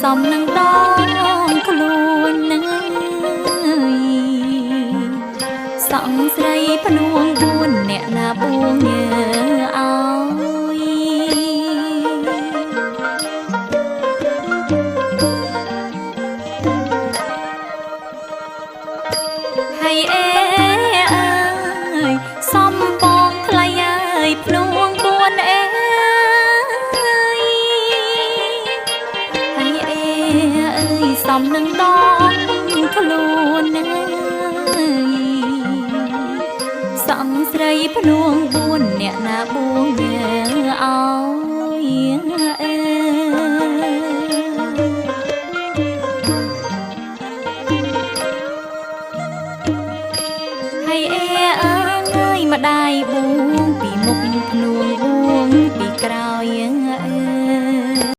សំនឹងដងខ្លួននឹងសង្ស្រីភ្នួងបួនអ្នកណាបួងញើអើយហើយអើយសំបងថ្លៃអើយភ្នួងបួនអើយហើយអើយសំនឹងដងខ្លួននឹងសង្ស្រីភ្នួងបួនអ្នកណាបួងញើអើយហើយអើយម្ដាយបួងពីមុខភ្នួង